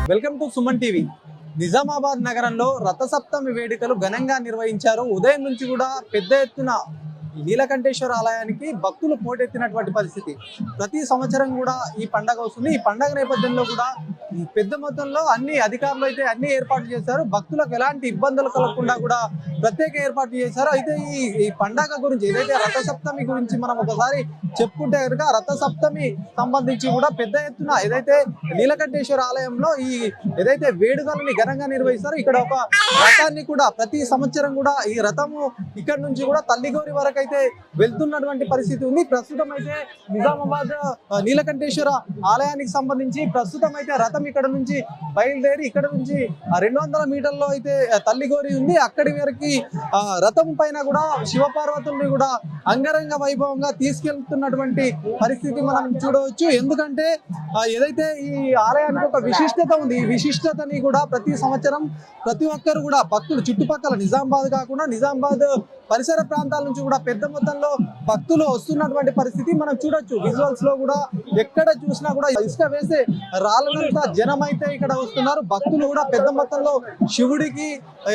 Welcome to Suman TV. Nizamabad నగరంలో రథసప్తమి వేడుకలు ఘనంగా నిర్వహించారు. ఉదయం నుంచి కూడా పెద్ద ఎత్తున నీలకంఠేశ్వర ఆలయానికి భక్తులు పోటెత్తినటువంటి పరిస్థితి. ప్రతి సంవత్సరం కూడా ఈ పండగ వస్తుంది. ఈ పండగ నేపథ్యంలో కూడా పెద్ద మొత్తంలో అన్ని అధికారులు అయితే అన్ని ఏర్పాట్లు చేశారు. భక్తులకు ఎలాంటి ఇబ్బందులు కలగకుండా కూడా ప్రత్యేక ఏర్పాట్లు చేశారు. అయితే ఈ పండగ గురించి ఏదైతే రథసప్తమి గురించి మనం ఒకసారి చెప్పుకుంటే కనుక రథసప్తమి సంబంధించి కూడా పెద్ద ఎత్తున ఏదైతే నీలకంఠేశ్వర ఆలయంలో ఈ ఏదైతే వేడుకలని ఘనంగా నిర్వహిస్తారో ఇక్కడ ఒక రథాన్ని కూడా ప్రతి సంవత్సరం కూడా ఈ రథము ఇక్కడ నుంచి కూడా తల్లిగౌరి వరకు అయితే వెళ్తున్నటువంటి పరిస్థితి ఉంది. ప్రస్తుతం అయితే నిజామాబాద్ నీలకంఠేశ్వర ఆలయానికి సంబంధించి ప్రస్తుతం అయితే రథం ఇక్కడ నుంచి బయలుదేరి ఇక్కడ నుంచి 200 మీటర్లో అయితే తల్లిగౌరి ఉంది. అక్కడి వరకు రథం పైన కూడా శివపార్వతుల్ని కూడా అంగరంగ వైభవంగా తీసుకెళ్తున్నటువంటి పరిస్థితి మనం చూడవచ్చు. ఎందుకంటే ఏదైతే ఈ ఆలయానికి ఒక విశిష్టత ఉంది. ఈ విశిష్టతని కూడా ప్రతి సంవత్సరం ప్రతి ఒక్కరు కూడా భక్తులు చుట్టుపక్కల నిజామాబాద్ కాకుండా నిజామాబాద్ పరిసర ప్రాంతాల నుంచి కూడా పెద్ద మొత్తంలో భక్తులు వస్తున్నటువంటి పరిస్థితి మనం చూడొచ్చు. విజువల్స్ లో కూడా ఎక్కడ చూసినా కూడా ఇసుక వేసే రాళ్ళనంతా జనం అయితే ఇక్కడ వస్తున్నారు. భక్తులు కూడా పెద్ద మొత్తంలో శివుడికి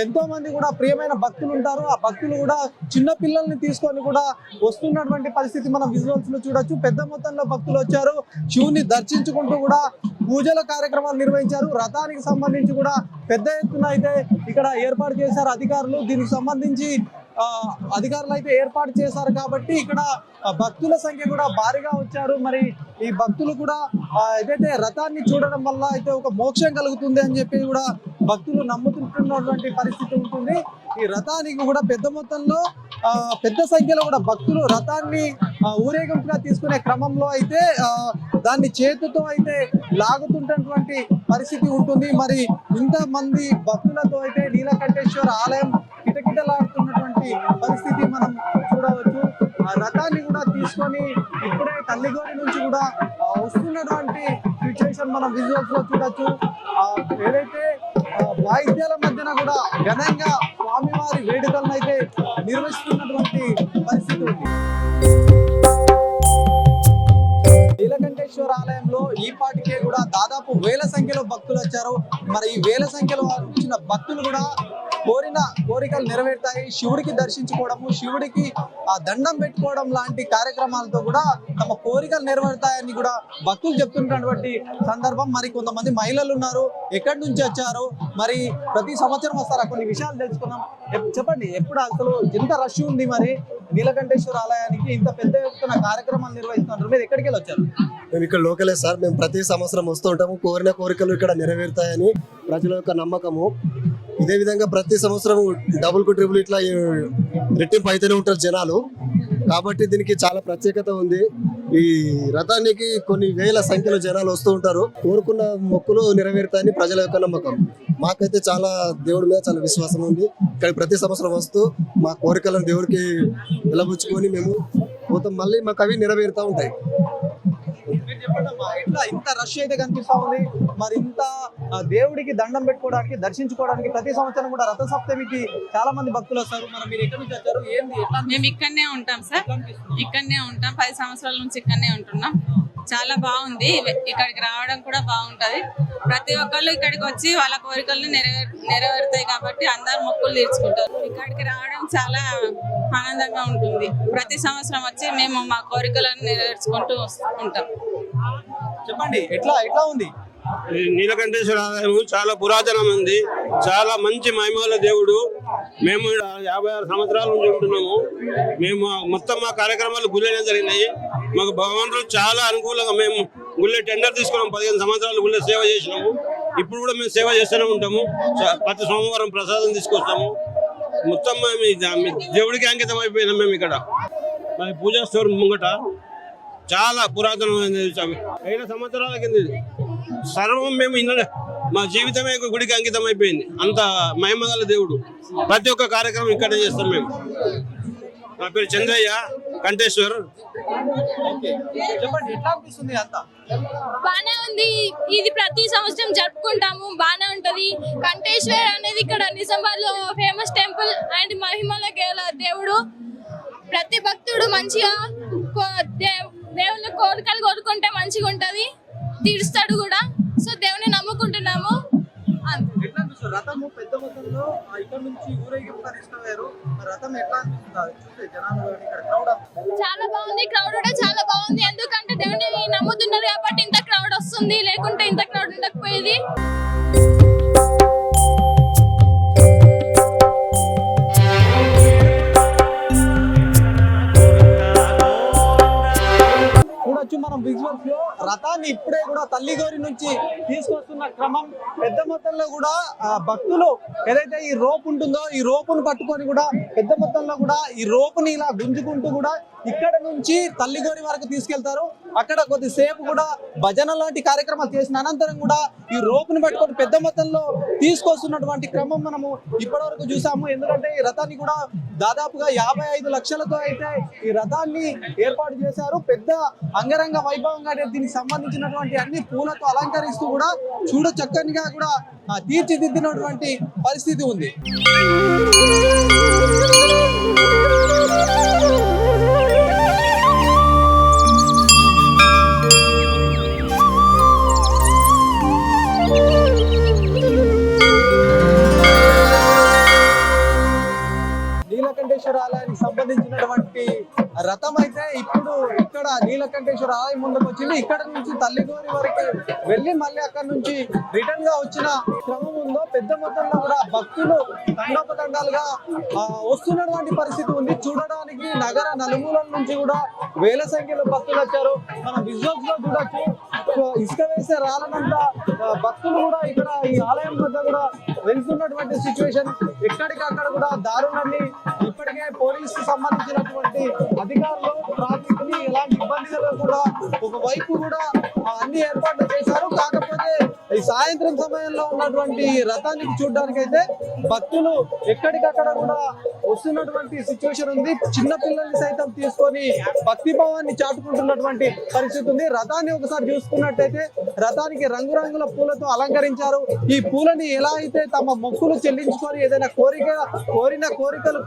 ఎంతో మంది కూడా ప్రియమైన భక్తులు ఉంటారు. ఆ భక్తులు కూడా చిన్న పిల్లల్ని తీసుకొని కూడా వస్తున్నటువంటి పరిస్థితి మనం విజువల్స్ లో చూడొచ్చు. పెద్ద మొత్తంలో భక్తులు వచ్చారు. శివుని దర్శించుకుంటూ కూడా పూజల కార్యక్రమాలు నిర్వహించారు. రథానికి సంబంధించి కూడా పెద్ద ఎత్తున అయితే ఇక్కడ ఏర్పాటు చేశారు అధికారులు. దీనికి సంబంధించి అధికారులు అయితే ఏర్పాటు చేశారు కాబట్టి ఇక్కడ భక్తుల సంఖ్య కూడా భారీగా వచ్చారు. మరి ఈ భక్తులు కూడా ఏదైతే రథాన్ని చూడడం వల్ల అయితే ఒక మోక్షం కలుగుతుంది అని చెప్పి కూడా భక్తులు నమ్ముతున్నటువంటి పరిస్థితి ఉంటుంది. ఈ రథానికి కూడా పెద్ద మొత్తంలో పెద్ద సంఖ్యలో కూడా భక్తులు రథాన్ని ఊరేగింపుగా తీసుకునే క్రమంలో అయితే దాన్ని చేతితో అయితే లాగుతుంటున్నటువంటి పరిస్థితి ఉంటుంది. మరి ఇంతమంది భక్తులతో అయితే నీలకంఠేశ్వర ఆలయం కిటకిటలాడుతున్నటువంటి పరిస్థితి మనం చూడవచ్చు. ఆ రథాన్ని కూడా తీసుకొని ఇప్పుడే తల్లిగౌరి నుంచి కూడా వస్తున్నటువంటి సిచ్యువేషన్ మనం విజువల్స్ లో చూడొచ్చు. ఏదైతే వాయిద్యాల మధ్యన కూడా ఘనంగా స్వామివారి వేడుకలను అయితే నిర్వహిస్తున్నటువంటి పరిస్థితి ఉంది. నీలకంఠేశ్వర ఆలయంలో ఈ పాటికే కూడా దాదాపు వేల సంఖ్యలో భక్తులు వచ్చారు. మరి ఈ వేల సంఖ్యలో వచ్చిన భక్తులు కూడా కోరిన కోరికలు నెరవేరుతాయి. శివుడికి దర్శించుకోవడము, శివుడికి దండం పెట్టుకోవడం లాంటి కార్యక్రమాలతో కూడా తమ కోరికలు నెరవేరుతాయని కూడా భక్తులు చెప్తున్నటువంటి సందర్భం. మరి కొంతమంది మహిళలు ఉన్నారు, ఎక్కడి నుంచి వచ్చారు, మరి ప్రతి సంవత్సరం వస్తారా, కొన్ని విషయాలు తెలుసుకున్నాం. చెప్పండి, ఎప్పుడు అసలు ఎంత రష్ ఉంది మరి నీలకంఠేశ్వర ఆలయానికి ఇంత పెద్ద ఎత్తున కార్యక్రమాలు నిర్వహిస్తున్నారు? మీరు ఎక్కడికి వెళ్ళి వచ్చారు? మేము ఇక్కడ లోకలే సార్. మేము ప్రతి సంవత్సరం వస్తూ ఉంటాము. కోరిన కోరికలు ఇక్కడ నెరవేరుతాయని ప్రజల యొక్క నమ్మకము. ఇదే విధంగా ప్రతి సంవత్సరం డబుల్ కు ట్రిపుల్ ఇట్లా రెట్టింపు అయితేనే ఉంటారు జనాలు. కాబట్టి దీనికి చాలా ప్రత్యేకత ఉంది. ఈ రథానికి కొన్ని వేల సంఖ్యలో జనాలు వస్తూ ఉంటారు. కోరుకున్న మొక్కులు నెరవేరుతాయని ప్రజల యొక్క నమ్మకం. మాకైతే చాలా దేవుడి మీద చాలా విశ్వాసం ఉంది. ఇక్కడ ప్రతి సంవత్సరం వస్తూ మా కోరికలను దేవుడికి వెలబుచ్చుకొని మేము పోతాం. మళ్ళీ మాకు అవి నెరవేరుతూ ఉంటాయి. ఇంత రష్ అయితే కనిపిస్తా ఉంది. మరి ఇంత దేవుడికి దండం పెట్టుకోవడానికి దర్శించుకోవడానికి ప్రతి సంవత్సరం కూడా రథ సప్తమికి చాలా మంది భక్తులు వస్తారు. మరి మీరు ఎక్కడి నుంచి వచ్చారు? మేము ఇక్కడనే ఉంటాం సార్. ఇక్కడనే ఉంటాం. 10 సంవత్సరాల నుంచి ఇక్కడనే ఉంటున్నాం. చాలా బాగుంది. ఇక్కడికి రావడం కూడా బాగుంటది. ప్రతి ఒక్కళ్ళు ఇక్కడికి వచ్చి వాళ్ళ కోరికలను నెరవేరుతాయి కాబట్టి అందరు మొక్కులు తీర్చుకుంటారు. ఇక్కడికి రావడం చాలా ఆనందంగా ఉంటుంది. ప్రతి సంవత్సరం వచ్చి మేము మా కోరికలను నెరవేర్చుకుంటూ ఉంటాం. చెప్పండి, ఎట్లా ఉంది? నీలకంఠేశ్వర ఆలయం చాలా పురాతనమైంది. చాలా మంచి మహిమల దేవుడు. మేము 56 సంవత్సరాల నుంచి ఉంటున్నాము. మేము మొత్తం మా కార్యక్రమాలు గుళ్ళనే జరిగినాయి. మాకు భగవంతుడు చాలా అనుకూలంగా మేము గుళ్ళే టెండర్ తీసుకున్నాము. 15 సంవత్సరాలు గుళ్ళే సేవ చేసినాము. ఇప్పుడు కూడా మేము సేవ చేస్తూనే ఉంటాము. ప్రతి సోమవారం ప్రసాదం తీసుకొస్తాము. మొత్తం మేము దేవుడికి అంకితం అయిపోయినాం. మేము ఇక్కడ పూజా స్టోర్ ముంగట చాలా పురాతనమైనది. 5 సంవత్సరాల కింద సర్వం మేము మా జీవితమే గుడికి అంకితం అయిపోయింది. అంత మహిమగల దేవుడు. ప్రతి ఒక్క కార్యక్రమం ఇక్కడే చేస్తాం మేము. నా పేరు చంద్రయ్య, కంఠేశ్వర్. బానే ఉంది. ఇది ప్రతి సంవత్సరం జరుపుకుంటాము. బానే ఉంటది. కంఠేశ్వర్ అనేది ఇక్కడ నిజామాబాద్ లో ఫేమస్ టెంపుల్ అండ్ మహిమల గల దేవుడు. ప్రతి భక్తుడు మంచిగా దేవుళ్ళ కోరికలు కోరుకుంటే మంచిగా ఉంటది, తీరుస్తాడు కూడా. సో దేవుని నమ్ముకుంటున్నాము. రథంలో ఇక్కడ నుంచి ఊరేగింపుగా తీసుకుపోయారు. రథం ఎట్లా అనిపిస్తుంది చూస్తే జనాలు ఇక్కడ క్రౌడ్? చాలా బాగుంది, క్రౌడ్ కూడా చాలా బాగుంది. ఎందుకంటే దేవుడిని నమ్ముతున్నారు కాబట్టి ఇంత క్రౌడ్ వస్తుంది, లేకుంటే ఇంత క్రౌడ్ ఉండకపోయేది. చూడొచ్చు మనం విజువల్స్ లో రథాన్ని ఇప్పుడే కూడా తల్లిగోరి నుంచి తీసుకొస్తున్న క్రమం. పెద్ద మొత్తంలో కూడా భక్తులు ఏదైతే ఈ రోప్ ఉంటుందో ఈ రోపును పట్టుకొని కూడా పెద్ద మొత్తంలో కూడా ఈ రోపుని ఇలా గుంజుకుంటూ కూడా ఇక్కడ నుంచి తల్లిగోరి వరకు తీసుకెళ్తారు. అక్కడ కొద్దిసేపు కూడా భజన లాంటి కార్యక్రమాలు చేసిన అనంతరం కూడా ఈ రోపుని పట్టుకొని పెద్ద మొత్తంలో తీసుకొస్తున్నటువంటి క్రమం మనము ఇప్పటి వరకు చూసాము. ఎందుకంటే ఈ రథాన్ని కూడా దాదాపుగా 55 లక్షలతో అయితే ఈ రథాన్ని ఏర్పాటు చేశారు. పెద్ద అంగరంగ వైభవంగా దీనికి సంబంధించినటువంటి అన్ని పూలతో అలంకరిస్తూ కూడా చూడ చక్కనిగా కూడా తీర్చిదిద్దినటువంటి పరిస్థితి ఉంది. నీలకంఠేశ్వర ఆలయానికి సంబంధించినటువంటి రథం అయితే ఇప్పుడు ఇక్కడ నీలకంఠేశ్వర ఆలయం ముందుకు వచ్చింది. ఇక్కడ నుంచి తల్లిగోరి వరకు వెళ్ళి మళ్ళీ అక్కడ నుంచి రిటర్న్ గా వచ్చిన క్రమం ఉందో పెద్ద మొత్తంలో కూడా భక్తులు తండోపతండాలుగా వస్తున్నటువంటి పరిస్థితి ఉంది. చూడడానికి నగర నలుమూలల నుంచి కూడా వేల సంఖ్యలో భక్తులు వచ్చారు. మనం విజువల్స్ లో చూడొచ్చు. ఇసుక వేసే రాలనంత భక్తులు కూడా ఇక్కడ ఈ ఆలయం వద్ద కూడా వెళ్తున్నటువంటి సిచ్యువేషన్. ఎక్కడికక్కడ కూడా దారులన్నీ ఇప్పటికే పోలీసు సంబంధించినటువంటి అధికారులు ట్రాఫిక్ ని ఎలాంటి ఇబ్బంది కూడా ఒకవైపు కూడా అన్ని ఏర్పాట్లు చేశారు. కాకపోతే ఈ సాయంత్రం సమయంలో ఉన్నటువంటి రథానికి చూడడానికి అయితే భక్తులు ఎక్కడికక్కడ కూడా వస్తున్నటువంటి సిచ్యువేషన్ ఉంది. చిన్న పిల్లల్ని సైతం తీసుకొని భక్తి భావాన్ని చాటుకుంటున్నటువంటి పరిస్థితి ఉంది. రథాన్ని ఒకసారి చూసుకున్నట్టయితే రథానికి రంగురంగుల పూలతో అలంకరించారు. ఈ పూలని ఎలా అయితే తమ మొక్కులు చెల్లించుకొని ఏదైనా కోరిన కోరికలు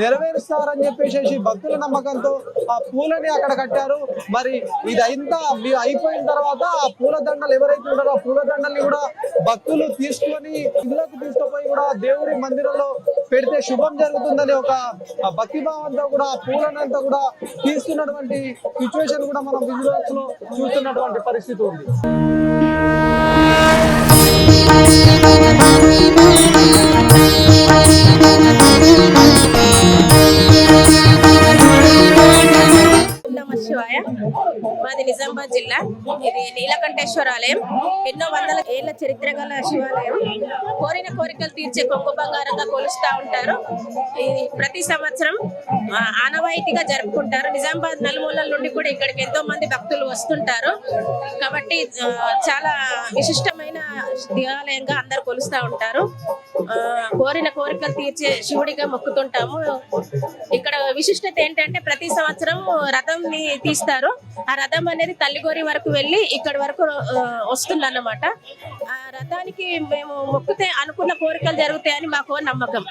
నెరవేరుస్తారని చెప్పేసి భక్తుల నమ్మకంతో ఆ పూలని అక్కడ కట్టారు. మరి ఇదంతా అయిపోయిన తర్వాత ఆ పూలదండలు ఎవరైతే ఉన్నారో ఆ పూలదండల్ని కూడా భక్తులు తీసుకొని ఇంట్లోకి తీసుకుపోయి కూడా దేవుడి మందిరంలో పెడితే శుభం జరుగుతుందని ఒక భక్తి భావంతో కూడా ఆ పూలనంతా కూడా తీసుకున్నటువంటి సిచ్యువేషన్ కూడా మనం విజువల్స్ లో చూస్తున్నటువంటి పరిస్థితి ఉంది. శివాయ. మాది నిజామాబాద్ జిల్లా. ఇది నీలకంఠేశ్వర ఆలయం. ఎన్నో వందల ఏళ్ల చరిత్ర గల శివాలయం. కోరిన కోరికలు తీర్చే కొంగు బంగారంగా కొలుస్తూ ఉంటారు. ఇది ప్రతి సంవత్సరం ఆనవాయితీగా జరుపుకుంటారు. నిజామాబాద్ నలుమూలల నుండి కూడా ఇక్కడికి ఎంతో మంది భక్తులు వస్తుంటారు. కాబట్టి చాలా విశిష్టమైన దేవాలయంగా అందరు కొలుస్తూ ఉంటారు. కోరిన కోరికలు తీర్చే శివుడిగా మొక్కుతుంటాము. ఇక్కడ విశిష్టత ఏంటంటే ప్రతి సంవత్సరం రథం తీస్తారు. ఆ రథం అనేది తల్లిగోరి వరకు వెళ్ళి ఇక్కడి వరకు వస్తుంది అన్నమాట. ఆ రథానికి మేము మొక్కుతే అనుకున్న కోరికలు జరుగుతాయని మాకు నమ్మకం.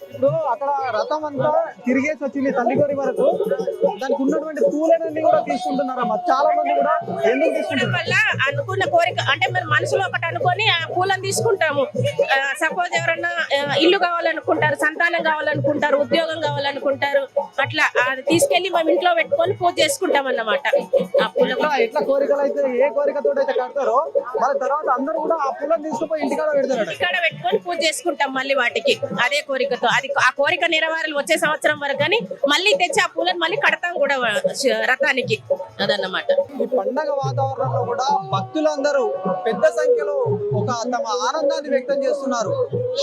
ఇప్పుడు అక్కడ రథం అంతా తిరిగేసి వచ్చింది తల్లిగోరి వరకు. దానికి ఉన్నటువంటి పూలన్నీ కూడా తీసుకుంటున్నారమ్మా చాలా మంది కూడా. ఎందుకు తీసుకుంటారు వల్ల అనుకున్న కోరిక అంటే మన మనసులో ఒకటి అనుకొని ఆ పూలను తీసుకుంటాము. సపోజ్ ఎవరన్నా ఇల్లు కావాలనుకుంటారు, సంతానం కావాలనుకుంటారు, ఉద్యోగం కావాలనుకుంటారు, అట్లా అది తీసుకెళ్లి మేము ఇంట్లో పెట్టుకొని పూజ చేసుకుంటాం అన్నమాట. ఆ పూలకు ఎట్లా కోరికలు అయితే ఏ కోరికతో అయితే కడతారో వాళ్ళ తర్వాత అందరూ కూడా ఆ పూలను తీసుకుపోయి ఇంటికాడ పెడతారు. ఇంటికాడ పెట్టుకొని పూజ చేసుకుంటాం మళ్ళీ వాటికి అదే కోరికతో. అది ఆ కోరిక నెరవేరాలి వచ్చే సంవత్సరం వరకు. కానీ మళ్ళీ తెచ్చి ఆ పూలను మళ్ళీ కడతాం కూడా రథానికి. అదన్నమాట. ఈ పండగ వాతావరణంలో కూడా భక్తులందరూ పెద్ద సంఖ్యలో ఒక తమ ఆనందాన్ని వ్యక్తం చేస్తున్నారు.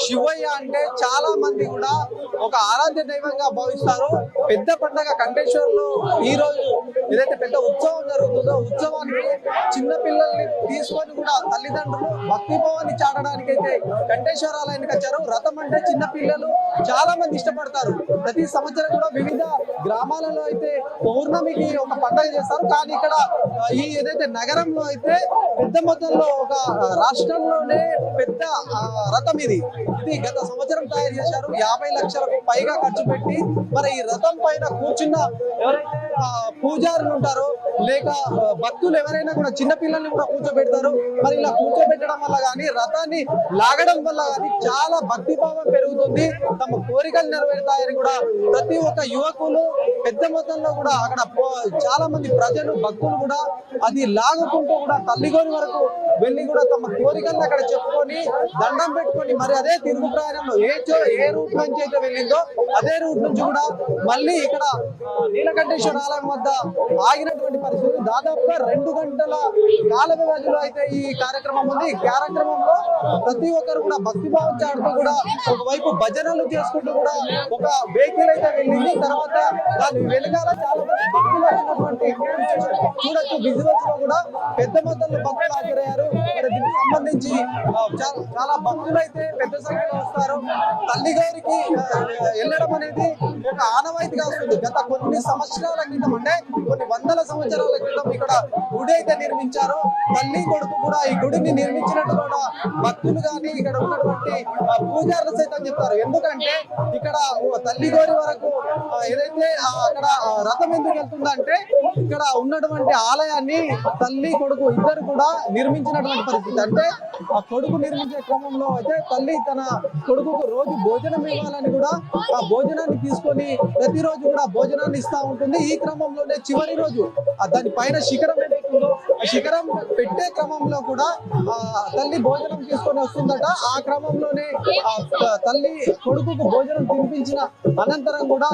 శివయ్య అంటే చాలా మంది కూడా ఒక ఆరాధ్య దైవంగా భావిస్తారు. పెద్ద పండగ కంఠేశ్వర్లో ఈ రోజు ఏదైతే పెద్ద ఉత్సవం జరుగుతుందో ఉత్సవానికి చిన్న పిల్లల్ని తీసుకొని కూడా తల్లిదండ్రులు భక్తిభావాన్ని చాటడానికి అయితే కంఠేశ్వర ఆలయానికి వచ్చారు. రథం అంటే చిన్న పిల్లలు చాలా మంది ఇష్టపడతారు. ప్రతి సంవత్సరం కూడా వివిధ గ్రామాలలో అయితే పౌర్ణమికి ఒక పండుగ చేస్తారు. ఉంటారు. కానీ ఇక్కడ ఈ ఏదైతే నగరంలో అయితే పెద్ద మొత్తంలో ఒక రాష్ట్రంలోనే పెద్ద రథం ఇది గత సంవత్సరం తయారు చేశారు. 50 లక్షలకు పైగా ఖర్చు పెట్టి మరి ఈ రథం పైన కూర్చున్న ఎవరైతే పూజారులు ఉంటారో లేక భక్తులు ఎవరైనా కూడా చిన్న పిల్లల్ని కూడా కూర్చోబెడతారు. మరి ఇలా కూర్చోబెట్టడం వల్ల కానీ రథాన్ని లాగడం వల్ల కానీ చాలా భక్తిభావం పెరుగుతుంది. తమ కోరికలు నెరవేరుతాయని కూడా ప్రతి ఒక్క యువకులు పెద్ద మొత్తంలో కూడా అక్కడ చాలా మంది ప్రజలు భక్తులు కూడా అది లాగుకుంటూ కూడా తల్లిగోని వరకు వెళ్ళి కూడా తమ కోరికలను అక్కడ చెప్పుకొని దండం పెట్టుకొని మరి అదే తిరుగు ప్రయాణంలో ఏ రూట్ నుంచి అయితే వెళ్ళిందో అదే రూట్ నుంచి కూడా మళ్ళీ ఇక్కడ నీలకంఠేశ్వర ఆలయం వద్ద ఆగినటువంటి పరిస్థితి. దాదాపుగా 2 గంటల కాల వ్యవధిలో అయితే ఈ కార్యక్రమం ఉంది. ఈ కార్యక్రమంలో ప్రతి ఒక్కరు కూడా భక్తిభావం చాటుతూ కూడా ఒకవైపు భజనలు చేసుకుంటూ కూడా ఒక వెహికల్ అయితే వెళ్ళింది. తర్వాత దాని వెనకాల చాలా మంది భక్తులు వచ్చినటువంటి చూడొచ్చు. విజువల్స్ లో కూడా పెద్ద మొత్తంలో భక్తులు హాజరయ్యారు. దీనికి సంబంధించి చాలా భక్తులు అయితే పెద్ద సంఖ్యలో వస్తారు. తల్లిగారికి వెళ్ళడం అనేది ఒక ఆనవాయితీగా వస్తుంది. గత కొన్ని సంవత్సరాల క్రితం అంటే కొన్ని వందల సంవత్సరాల క్రితం ఇక్కడ గుడి అయితే నిర్మించారు. తల్లి కొడుకు కూడా ఈ గుడిని నిర్మించినట్టు కూడా భక్తులు కానీ ఇక్కడ ఉన్నటువంటి పూజారులు సైతం చెప్తారు. ఎందుకంటే ఇక్కడ తల్లి గోరి వరకు ఏదైతే అక్కడ రథం ఎందుకు వెళ్తుందంటే ఇక్కడ ఉన్నటువంటి ఆలయాన్ని తల్లి కొడుకు ఇద్దరు కూడా నిర్మించినటువంటి పరిస్థితి. అంటే ఆ కొడుకు నిర్మించే క్రమంలో అయితే తల్లి తన కొడుకుకు రోజు భోజనం ఇవ్వాలని కూడా ఆ భోజనాన్ని తీసుకొని ప్రతిరోజు కూడా భోజనాన్ని ఇస్తా ఉంటుంది. ఈ క్రమంలోనే చివరి రోజు దాని పైన శిఖరం ఏదైతుందో ఆ శిఖరం పెట్టే క్రమంలో కూడా తల్లి భోజనం తీసుకొని వస్తుందట. ఆ క్రమంలోనే తల్లి కొడుకుకు భోజనం తినిపించిన అనంతరం కూడా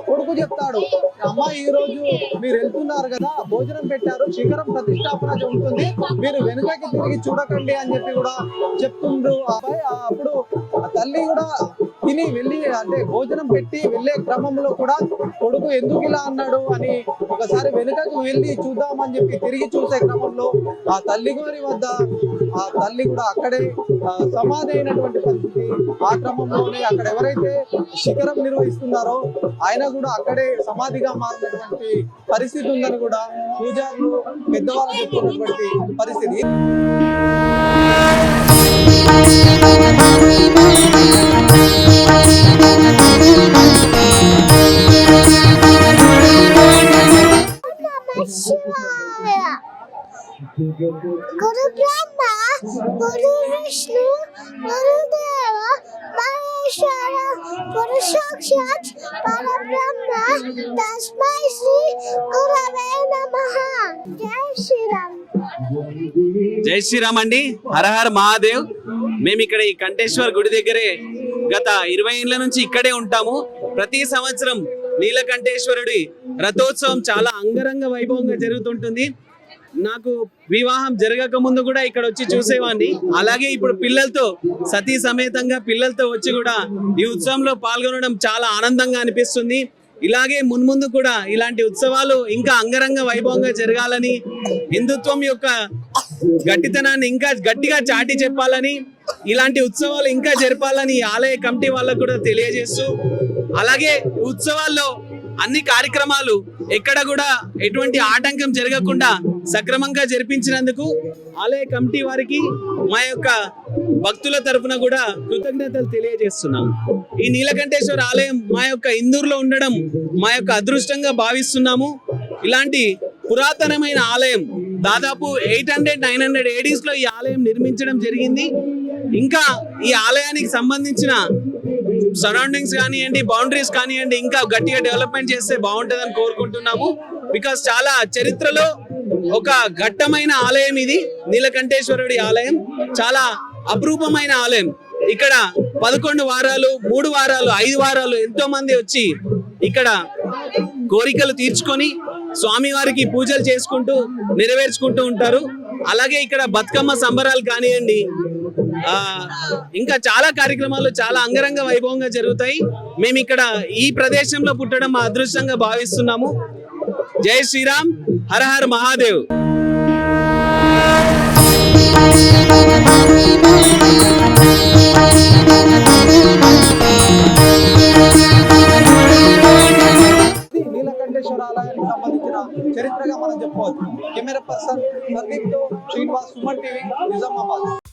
కొడుకు చెప్తాడు, అమ్మ ఈ రోజు మీరు వెళ్తున్నారు కదా, భోజనం పెట్టారు, శిఖరం ప్రతిష్టాపన జరుగుతుంది, మీరు వెనుకకి తిరిగి చూడకండి అని చెప్పి కూడా చెప్తుండ్రు. అప్పుడు తల్లి కూడా తిని వెళ్ళి అంటే భోజనం పెట్టి వెళ్ళే క్రమంలో కూడా కొడుకు ఎందుకు ఇలా అన్నాడు అని ఒకసారి వెనుకకు వెళ్ళి చూద్దామని చెప్పి తిరిగి చూసే క్రమంలో ఆ తల్లి గోరి వద్ద ఆ తల్లి కూడా అక్కడే సమాధి అయినటువంటి పరిస్థితి. ఆ క్రమంలోనే అక్కడ ఎవరైతే శిఖరం నిర్వహిస్తున్నారో ఆయన కూడా అక్కడే సమాధిగా మారినటువంటి పరిస్థితి ఉందని కూడా పూజారులు పెద్దవాళ్ళు చెప్తున్నటువంటి పరిస్థితి. గురు బ్రహ్మ గురు విష్ణు గురుదేవ మహేశ్వర గురు సాక్షాత్ పరబ్రహ్మ తస్మై శ్రీ గురవే నమః. జై శ్రీరామ్. జై శ్రీరామ్ అండి. హర హర మహాదేవ్. మేము ఇక్కడ ఈ కంఠేశ్వర్ గుడి దగ్గరే గత 20 ఏళ్ల నుంచి ఇక్కడే ఉంటాము. ప్రతి సంవత్సరం నీలకంఠేశ్వరుడి రథోత్సవం చాలా అంగరంగ వైభవంగా జరుగుతుంటుంది. నాకు వివాహం జరగక ముందు కూడా ఇక్కడ వచ్చి చూసేవాడిని. అలాగే ఇప్పుడు పిల్లలతో సతీ సమేతంగా పిల్లలతో వచ్చి కూడా ఈ ఉత్సవంలో పాల్గొనడం చాలా ఆనందంగా అనిపిస్తుంది. ఇలాగే మున్ముందు కూడా ఇలాంటి ఉత్సవాలు ఇంకా అంగరంగ వైభవంగా జరగాలని, హిందుత్వం యొక్క గట్టితనాన్ని ఇంకా గట్టిగా చాటి చెప్పాలని, ఇలాంటి ఉత్సవాలు ఇంకా జరపాలని ఆలయ కమిటీ వాళ్ళకు కూడా తెలియజేస్తూ, అలాగే ఉత్సవాల్లో అన్ని కార్యక్రమాలు ఎక్కడ కూడా ఎటువంటి ఆటంకం జరగకుండా సక్రమంగా జరిపించినందుకు ఆలయ కమిటీ వారికి మా యొక్క భక్తుల తరఫున కూడా కృతజ్ఞతలు తెలియజేస్తున్నాం. ఈ నీలకంఠేశ్వర ఆలయం మా యొక్క ఇందూరులో ఉండడం మా యొక్క అదృష్టంగా భావిస్తున్నాము. ఇలాంటి పురాతనమైన ఆలయం దాదాపు 800-900 ADs లో ఈ ఆలయం నిర్మించడం జరిగింది. ఇంకా ఈ ఆలయానికి సంబంధించిన సరౌండింగ్స్ కానివ్వండి, బౌండరీస్ కానివ్వండి, ఇంకా గట్టిగా డెవలప్మెంట్ చేస్తే బాగుంటుందని కోరుకుంటున్నాము. బికాస్ చాలా చరిత్రలో ఒక ఘట్టమైన ఆలయం ఇది. నీలకంఠేశ్వరుడి ఆలయం చాలా అపురూపమైన ఆలయం. ఇక్కడ 11 వారాలు, 3 వారాలు, 5 వారాలు ఎంతో మంది వచ్చి ఇక్కడ కోరికలు తీర్చుకొని స్వామివారికి పూజలు చేసుకుంటూ నెరవేర్చుకుంటూ ఉంటారు. అలాగే ఇక్కడ బతుకమ్మ సంబరాలు కానివ్వండి, ఇంకా చాలా కార్యక్రమాలు చాలా అంగరంగ వైభవంగా జరుగుతాయి. మేము ఇక్కడ ఈ ప్రదేశంలో పుట్టడం మా అదృష్టంగా భావిస్తున్నాము. జై శ్రీరామ్. హర హర మహాదేవ్. నీలకంఠేశ్వర ఆలయానికి సంబంధించిన చరిత్రగా మనం చెప్పుకోవచ్చు. నిజామాబాద్.